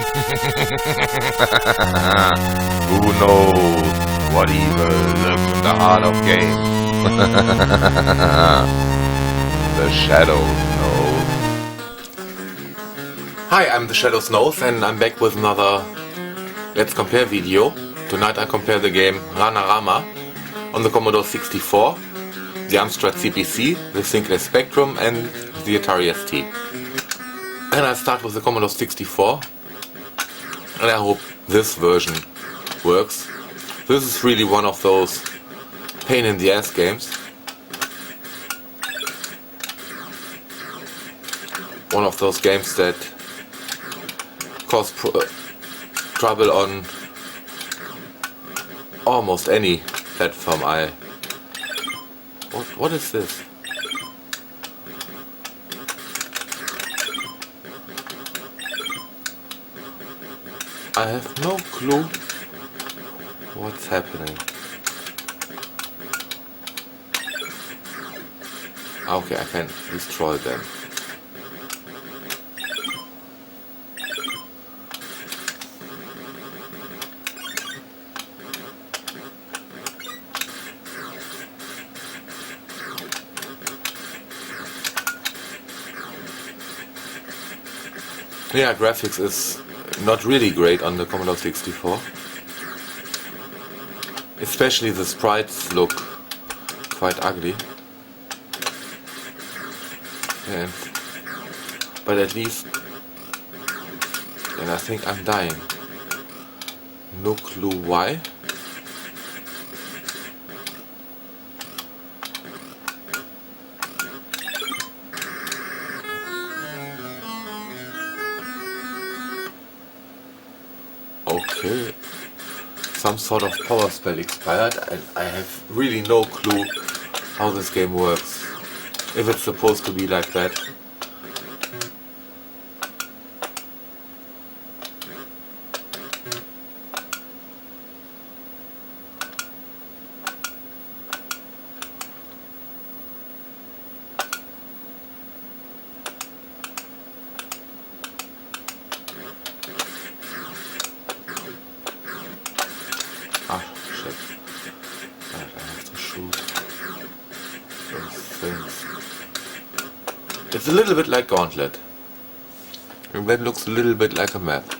Who knows what evil lurks in the heart of games? The Shadow knows. Hi, I'm the Shadow Knows, and I'm back with another Let's Compare video. Tonight I compare the game Ranarama on the Commodore 64, the Amstrad CPC, the Sinclair Spectrum and the Atari ST. And I start with the Commodore 64, and I hope this version works. This is really one of those pain in the ass games. One of those games that cause trouble on almost any platform. What is this? I have no clue what's happening. Okay, I can destroy them. Yeah, graphics is not really great on the Commodore 64. Especially the sprites look quite ugly. But at least, and I think I'm dying. No clue why. Okay, some sort of power spell expired, and I have really no clue how this game works. If it's supposed to be like that. Ah, shit. Right, I have to shoot those things. It's a little bit like Gauntlet. And that looks a little bit like a map.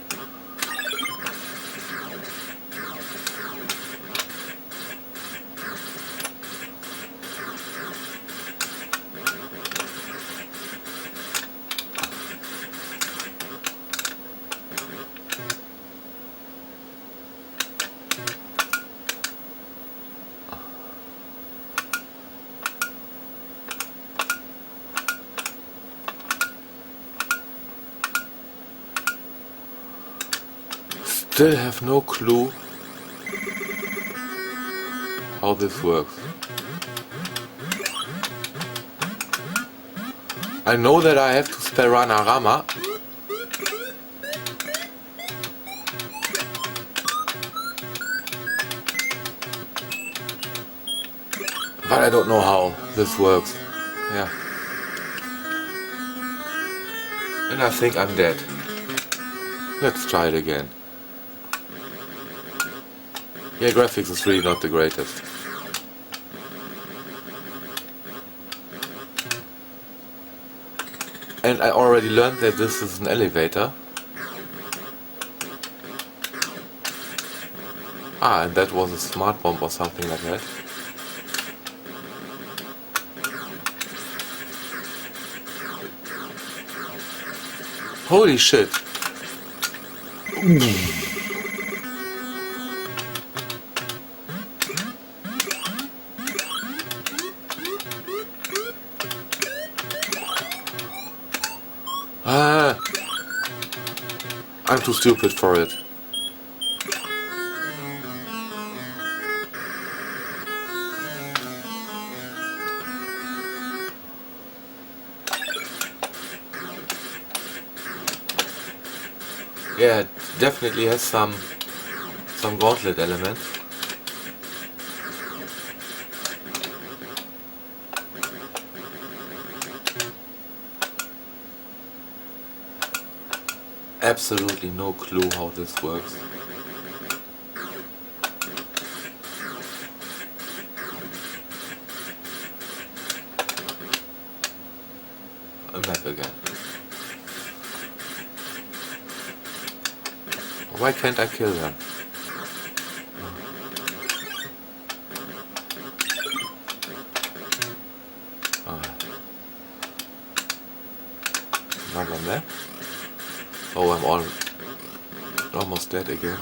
Still have no clue how this works. I know that I have to spell Ranarama. But I don't know how this works. Yeah. And I think I'm dead. Let's try it again. Yeah, graphics is really not the greatest. And I already learned that this is an elevator. Ah, and that was a smart bomb or something like that. Holy shit! I'm too stupid for it. Yeah, it definitely has some Gauntlet elements. absolutely no clue how this works. A map again. Why can't I kill them? Another map. Oh, I'm almost dead again.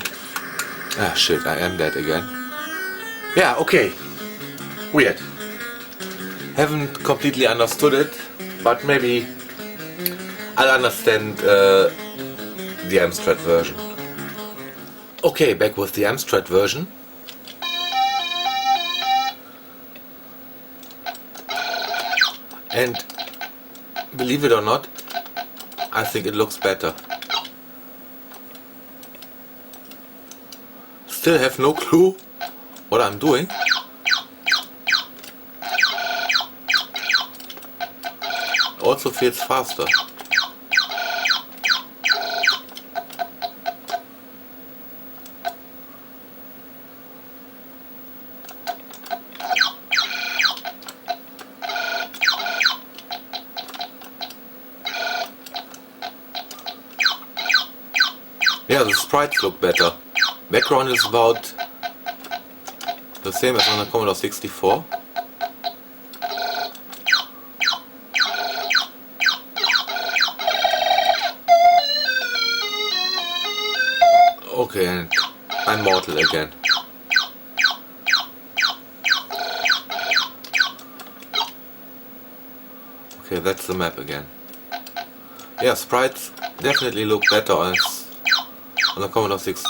Ah shit, I am dead again. Yeah, okay. Weird. Haven't completely understood it, but maybe I'll understand the Amstrad version. Okay, back with the Amstrad version. And believe it or not, I think it looks better. Still have no clue what I'm doing. Also feels faster. Yeah, the sprites look better. Background is about the same as on the Commodore 64. Okay, and I'm mortal again. Okay, that's the map again. Yeah, sprites definitely look better as on the Commodore 60.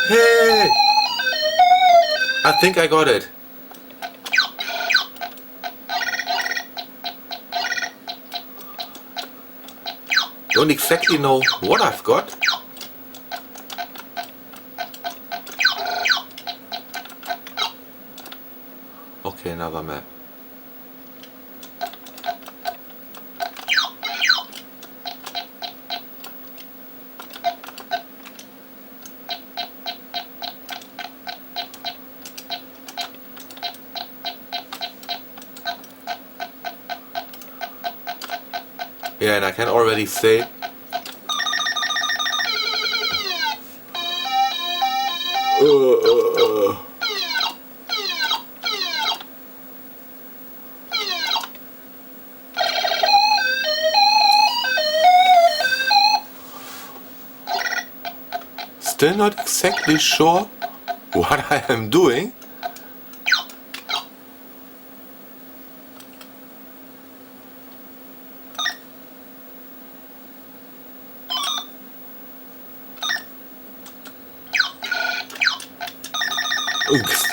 Hey! I think I got it. Don't exactly know what I've got. Okay, another map. Yeah, and I can already say still not exactly sure what I am doing. Oops.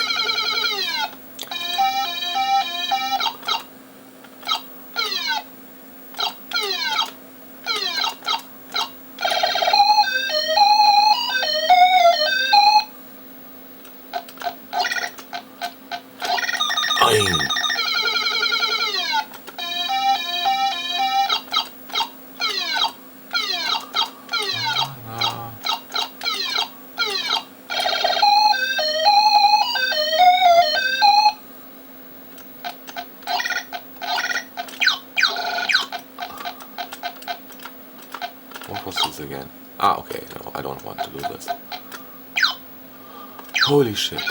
What was this again? Ah, okay, no, I don't want to do this. Holy shit.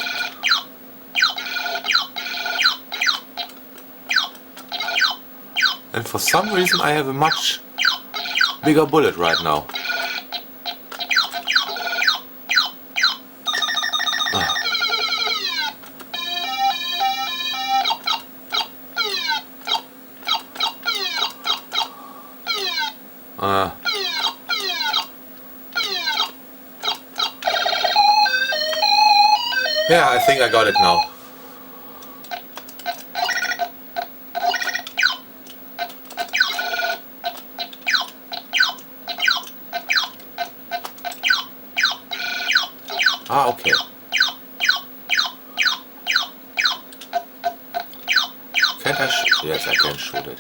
And for some reason I have a much bigger bullet right now. Yeah, I think I got it now. Ah, okay. Can't I shoot? Yes, I can shoot it.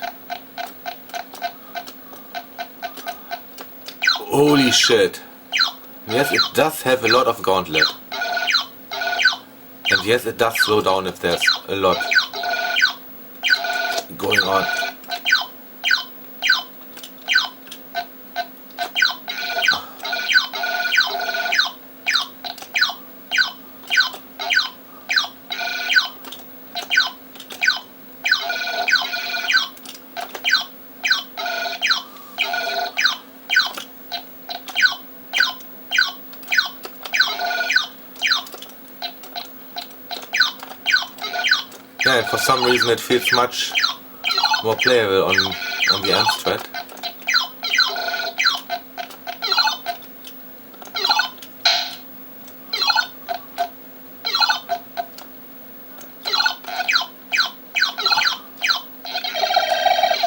Holy shit. Yes, it does have a lot of gauntlet. And yes, it does slow down if there's a lot going on. Yeah, and for some reason it feels much more playable on the Amstrad.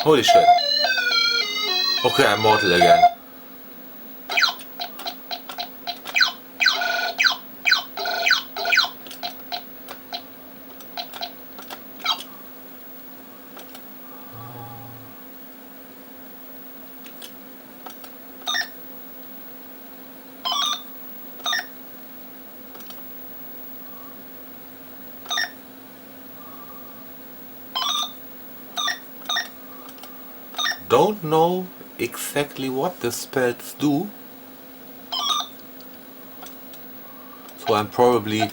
Holy shit. Okay, I'm mortal again. Don't know exactly what the spells do, so I'm probably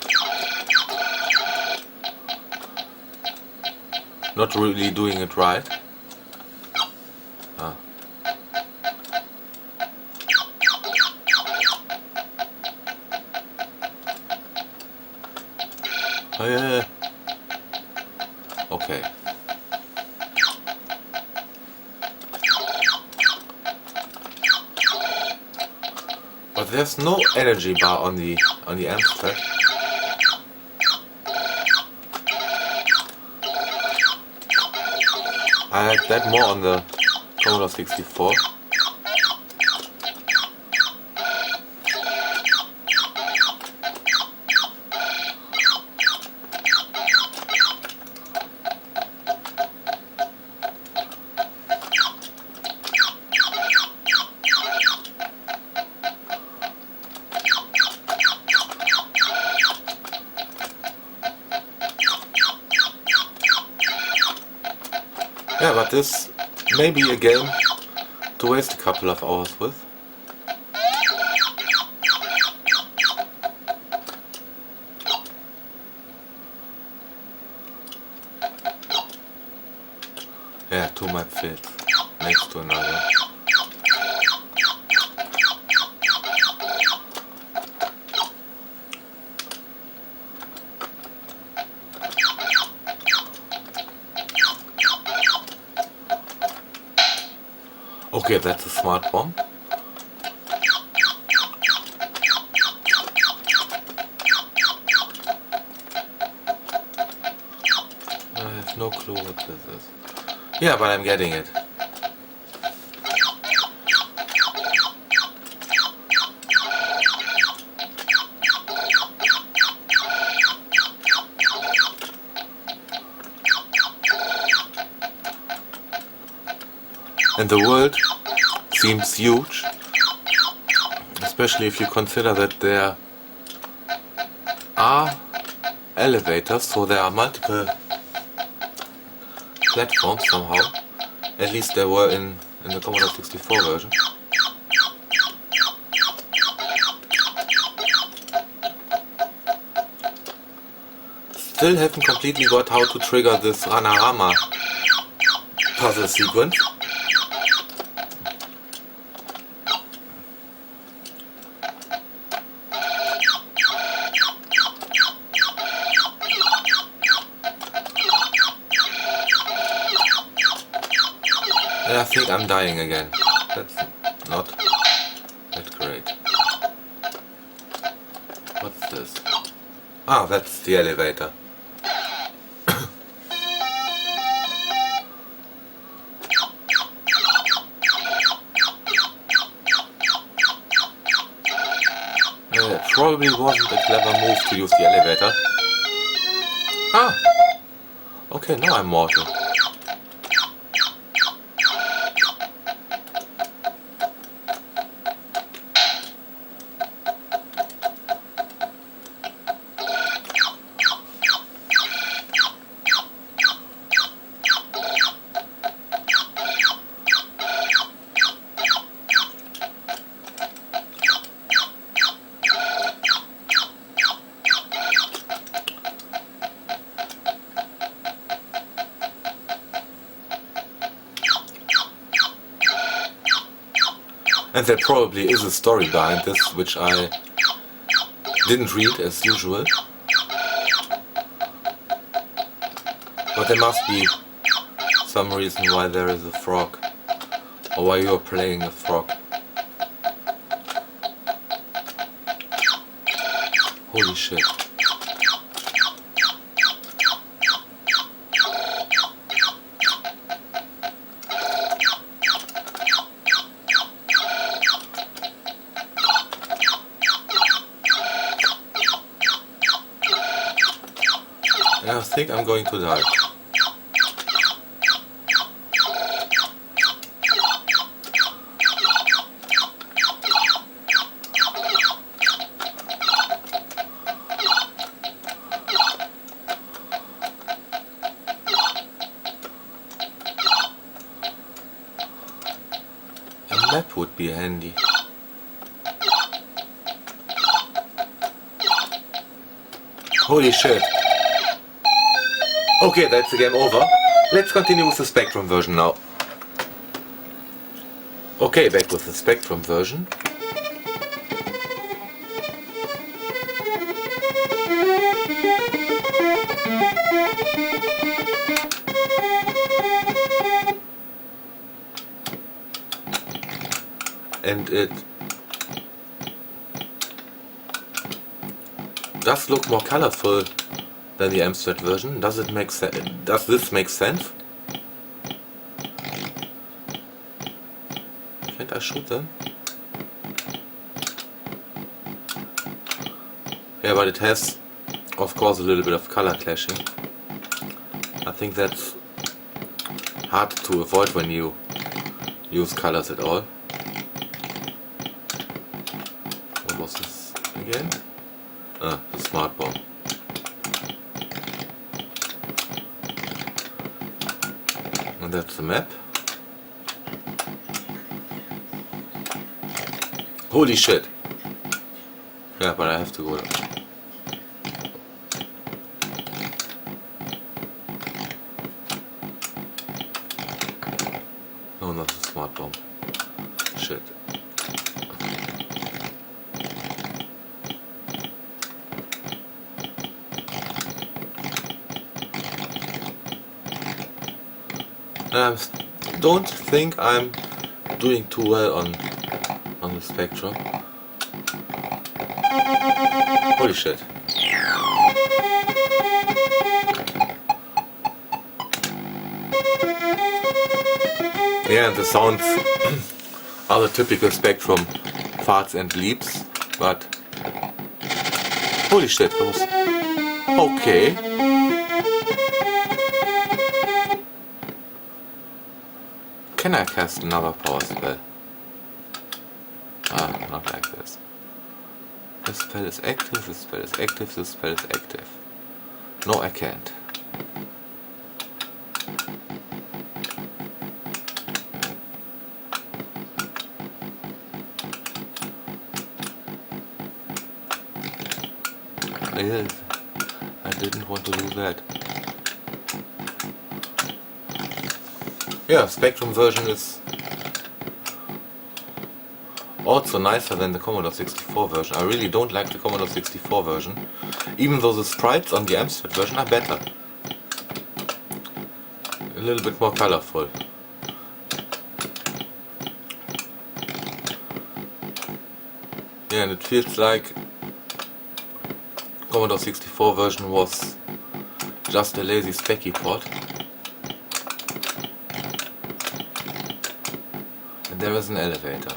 not really doing it right. Ah. Oh yeah. Okay. But there's no energy bar on the Amstrad. I like that more on the Commodore 64. Yeah, but this may be a game to waste a couple of hours with. Yeah, two map fields next to another. Okay, that's a smart bomb. I have no clue what this is. Yeah, but I'm getting it. And the world seems huge, especially if you consider that there are elevators, so there are multiple platforms somehow. At least there were in the Commodore 64 version. Still haven't completely got how to trigger this Ranarama puzzle sequence. I think I'm dying again. That's not that great. What's this? Ah, that's the elevator. Let's probably wasn't a clever move to use the elevator. Ah! Okay, now I'm mortal. And there probably is a story behind this, which I didn't read as usual. But there must be some reason why there is a frog, or why you are playing a frog. Holy shit. I think I'm going to die. A map would be handy. Holy shit. Okay, that's the game over. Let's continue with the Spectrum version now. Okay, back with the Spectrum version. And it does look more colorful than the Amstrad version. Does it make sense? Does this make sense? Can't I shoot them? Yeah, but it has, of course, a little bit of color clashing. I think that's hard to avoid when you use colors at all. What was this again? Ah, the smart bomb. And that's the map. Holy shit! Yeah, but I have to go there. No, not the smart bomb. Shit. I don't think I'm doing too well on the Spectrum. Holy shit. Yeah, and the sounds are the typical Spectrum farts and leaps, but holy shit, that was okay. Can I cast another power spell? Ah, not like this. This spell is active, this spell is active, this spell is active. No, I can't. Yes, I didn't want to do that. Yeah, Spectrum version is also nicer than the Commodore 64 version. I really don't like the Commodore 64 version, even though the sprites on the Amstrad version are better. A little bit more colorful. Yeah, and it feels like Commodore 64 version was just a lazy specky port. And there is an elevator.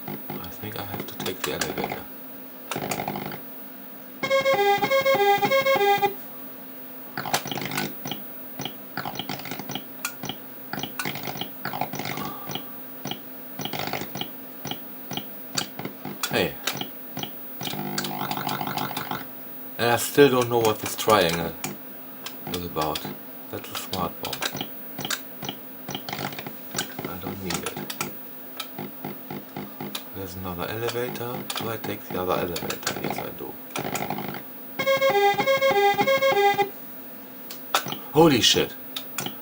I think I have to take the elevator. Hey. And I still don't know what this triangle is about. That's a smart bomb. I don't need it. There's another elevator. Do I take the other elevator? Yes, I do. Holy shit!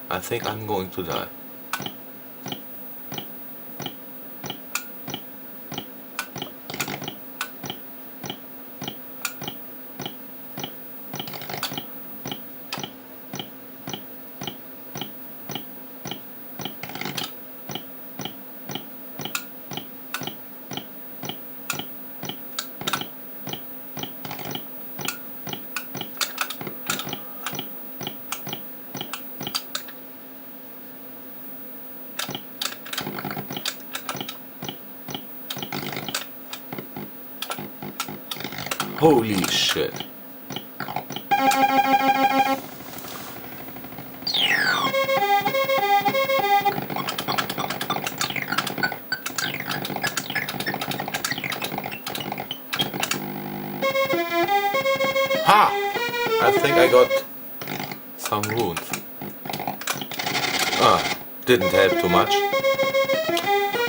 I think I'm going to die. Holy shit. Ha! I think I got some runes. Didn't help too much.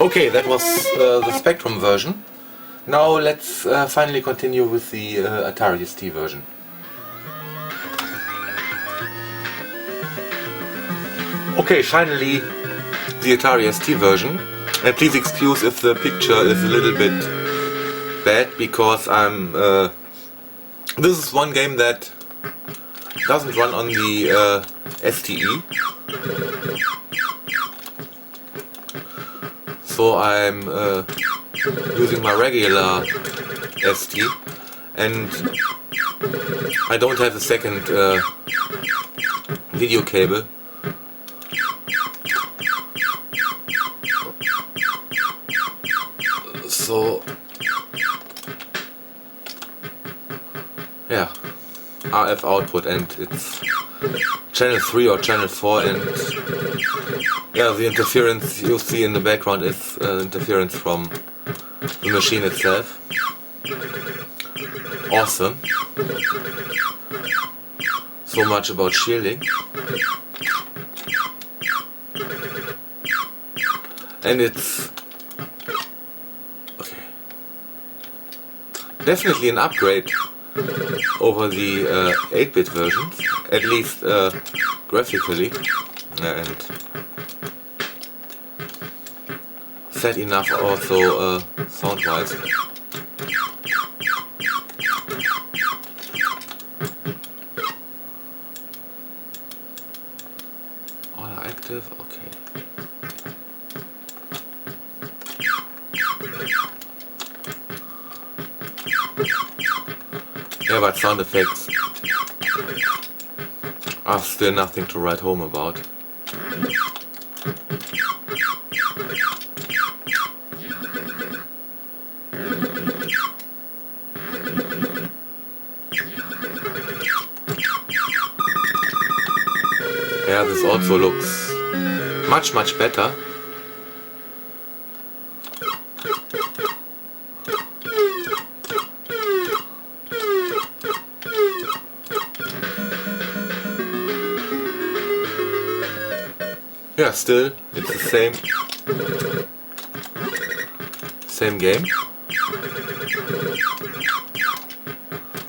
Okay, that was the Spectrum version. Now let's finally continue with the Atari ST version. Okay, finally the Atari ST version. And please excuse if the picture is a little bit bad, because I'm... this is one game that doesn't run on the STE. So I'm using my regular ST, and I don't have a second video cable. So yeah, RF output, and it's channel 3 or channel 4, and yeah, the interference you see in the background is interference from the machine itself. Awesome. So much about shielding. And it's okay. Definitely an upgrade over the 8-bit versions, at least graphically, and sad enough also sound-wise. All are active, okay. Yeah, but sound effects are still nothing to write home about. Yeah, this also looks much better. Yeah, still, it's the same game.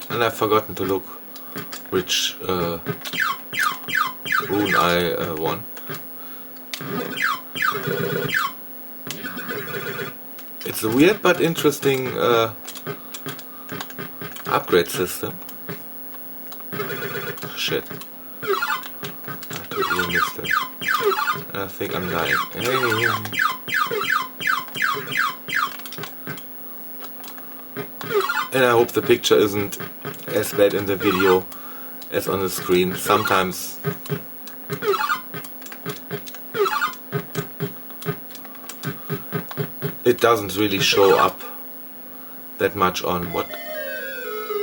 And I've forgotten to look which rune I won. It's a weird but interesting upgrade system. Shit. I totally missed it. I think I'm dying. Hey. And I hope the picture isn't as bad in the video as on the screen. Sometimes it doesn't really show up that much on what...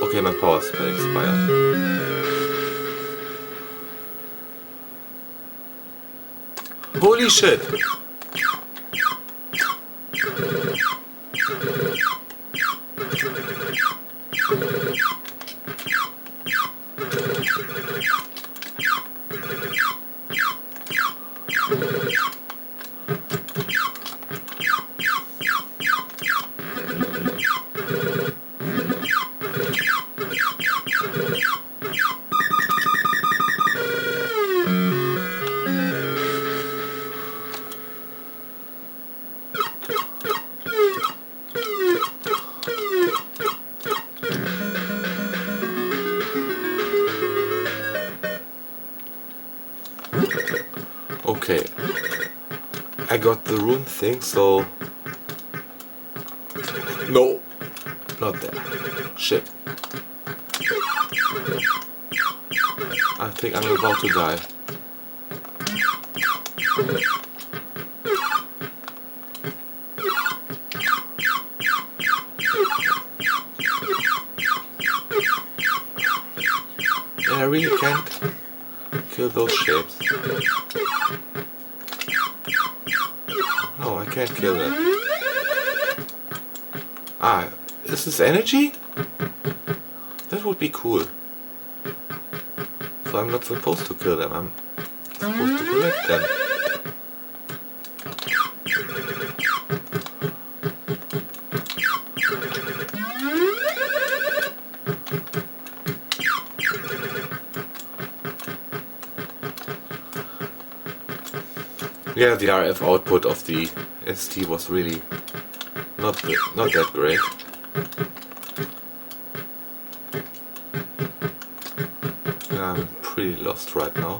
Okay, my power spell expired. Holy shit! Okay, I got the rune thing, so... No, not there. Shit. I think I'm about to die. I really can't kill those shapes. No, I can't kill them. Ah, is this energy? That would be cool. So I'm not supposed to kill them, I'm supposed to collect them. Yeah, the RF output of the ST was really not that great. Yeah, I'm pretty lost right now.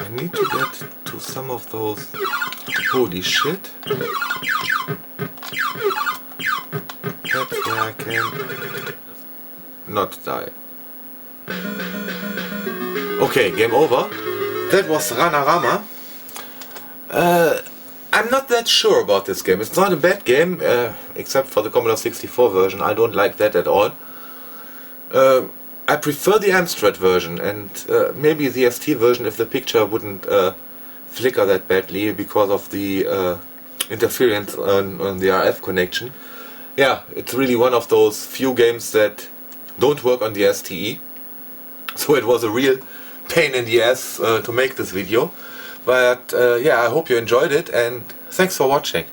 I need to get to some of those. Holy shit! That's where I can not die. Okay, game over. That was Ranarama. I'm not that sure about this game. It's not a bad game, except for the Commodore 64 version. I don't like that at all. I prefer the Amstrad version, and maybe the ST version if the picture wouldn't flicker that badly because of the interference on the RF connection. Yeah, it's really one of those few games that don't work on the STE. So it was a real pain in the ass to make this video. But yeah, I hope you enjoyed it, and thanks for watching.